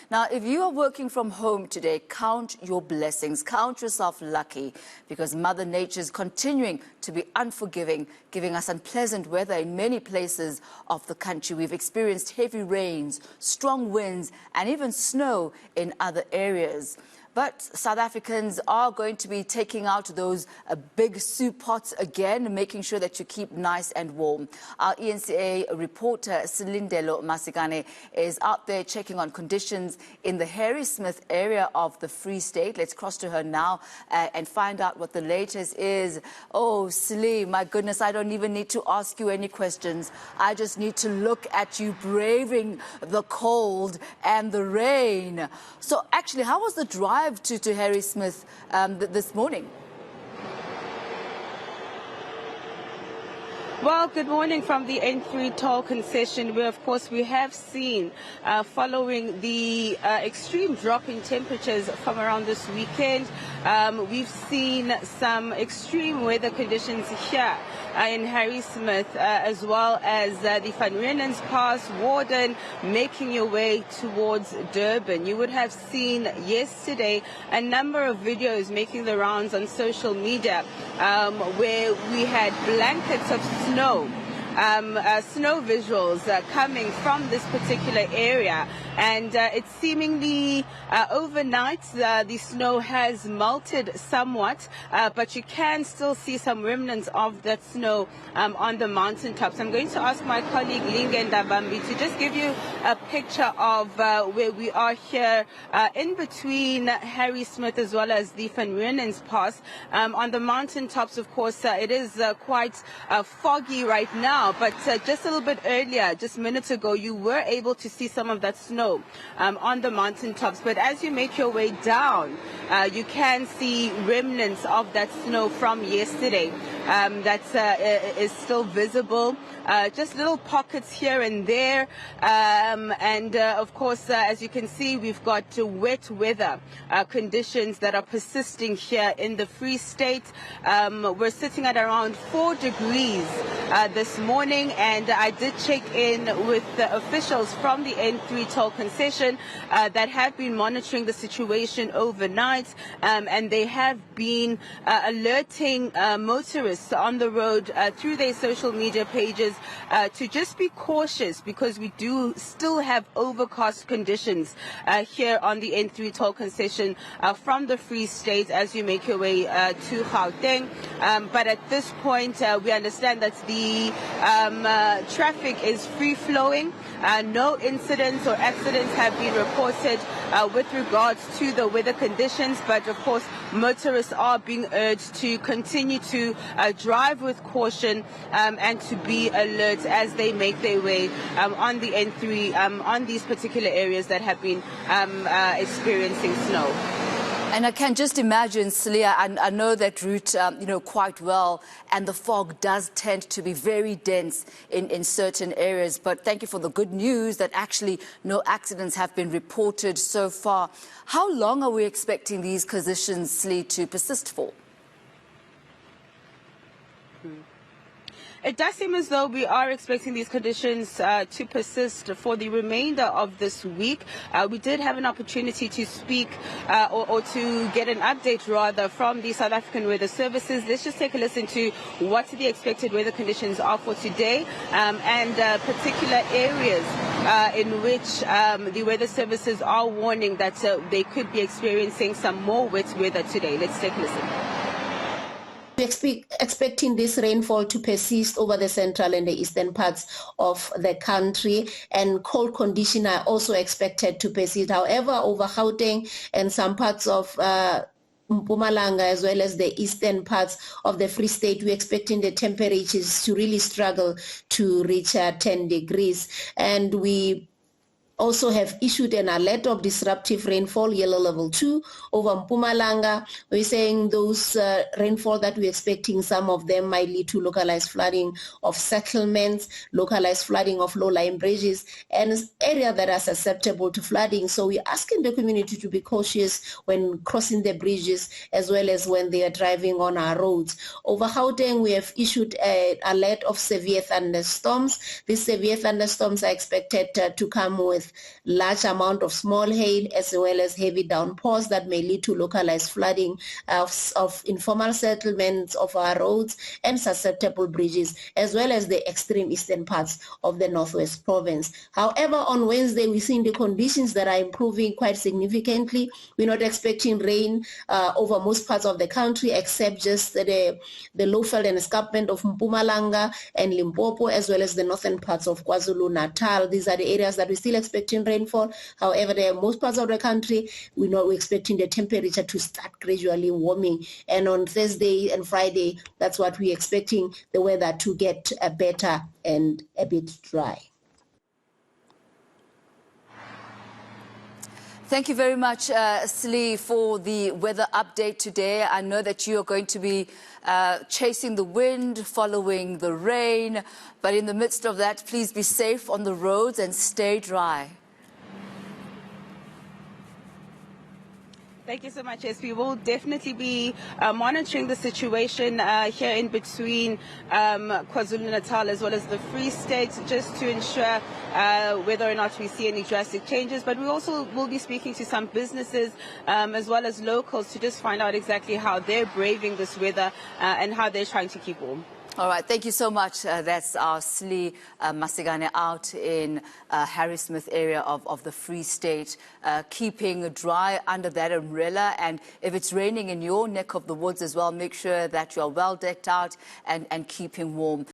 Now, if you are working from home today, count your blessings, count yourself lucky, because Mother Nature is continuing to be unforgiving, giving us unpleasant weather in many places of the country. We've experienced heavy rains, strong winds, and even snow in other areas. But South Africans are going to be taking out those big soup pots again, making sure that you keep nice and warm. Our eNCA reporter, Silindelo Masikane, is out there checking on conditions in the Harrismith area of the Free State. Let's cross to her now and find out what the latest is. Oh, Sili, my goodness, I don't even need to ask you any questions. I just need to look at you braving the cold and the rain. So actually, how was the drive to Harrismith this morning? Well, good morning from the N3 toll concession, where, of course, we have seen, following the extreme drop in temperatures from around this weekend, we've seen some extreme weather conditions here in Harrismith, as well as the Van Riemen's Pass, Warden, making your way towards Durban. You would have seen yesterday a number of videos making the rounds on social media where we had blankets of snow visuals coming from this particular area, and it's seemingly overnight the snow has melted somewhat, but you can still see some remnants of that snow on the mountaintops. I'm going to ask my colleague Lingenda Bambi to just give you a picture of where we are here in between Harrismith as well as the Van Riemen's Pass. On the mountaintops, of course, it is quite foggy right now. But just a little bit earlier, just minutes ago, you were able to see some of that snow on the mountaintops. But as you make your way down, you can see remnants of that snow from yesterday that is still visible. Just little pockets here and there. Of course, as you can see, we've got wet weather conditions that are persisting here in the Free State. We're sitting at around 4 degrees this morning, and I did check in with the officials from the N3 toll concession that have been monitoring the situation overnight, and they have been alerting motorists on the road through their social media pages to just be cautious, because we do still have overcast conditions here on the N3 toll concession from the Free State as you make your way to Gauteng. But at this point, we understand that the traffic is free-flowing. No incidents or accidents have been reported with regards to the weather conditions, but of course motorists are being urged to continue to drive with caution and to be alert as they make their way on the N3 on these particular areas that have been experiencing snow. And I can just imagine, Celia, I know that route quite well, and the fog does tend to be very dense in certain areas. But thank you for the good news that actually no accidents have been reported so far. How long are we expecting these conditions, Celia, to persist for? It does seem as though we are expecting these conditions to persist for the remainder of this week. We did have an opportunity to speak or to get an update, rather, from the South African Weather Services. Let's just take a listen to what the expected weather conditions are for today and particular areas in which the weather services are warning that they could be experiencing some more wet weather today. Let's take a listen. We're expecting this rainfall to persist over the central and the eastern parts of the country, and cold conditions are also expected to persist. However, over Gauteng and some parts of Mpumalanga, as well as the eastern parts of the Free State, we're expecting the temperatures to really struggle to reach 10 degrees. And we also have issued an alert of disruptive rainfall, yellow level 2, over Mpumalanga. We're saying those rainfall that we're expecting, some of them might lead to localized flooding of settlements, localized flooding of low-lying bridges, and areas that are susceptible to flooding. So we're asking the community to be cautious when crossing the bridges, as well as when they are driving on our roads. Over Gauteng, we have issued an alert of severe thunderstorms. These severe thunderstorms are expected to come with with large amount of small hail as well as heavy downpours that may lead to localized flooding of informal settlements, of our roads and susceptible bridges, as well as the extreme eastern parts of the Northwest Province. However, on Wednesday, we're seeing the conditions that are improving quite significantly. We're not expecting rain over most parts of the country, except just the lowveld and escarpment of Mpumalanga and Limpopo, as well as the northern parts of KwaZulu-Natal. These are the areas that we're still expecting rainfall. However, most parts of the country, we're expecting the temperature to start gradually warming. And on Thursday and Friday, that's what we're expecting, the weather to get better and a bit dry. Thank you very much, Slee, for the weather update today. I know that you are going to be chasing the wind, following the rain, but in the midst of that, please be safe on the roads and stay dry. Thank you so much, Yes, we will definitely be monitoring the situation here in between KwaZulu-Natal as well as the Free State, just to ensure whether or not we see any drastic changes. But we also will be speaking to some businesses as well as locals to just find out exactly how they're braving this weather and how they're trying to keep warm. All right, thank you so much. That's our Silindelo Masikane out in Harrismith area of the Free State, keeping dry under that umbrella. And if it's raining in your neck of the woods as well, make sure that you're well decked out and keeping warm.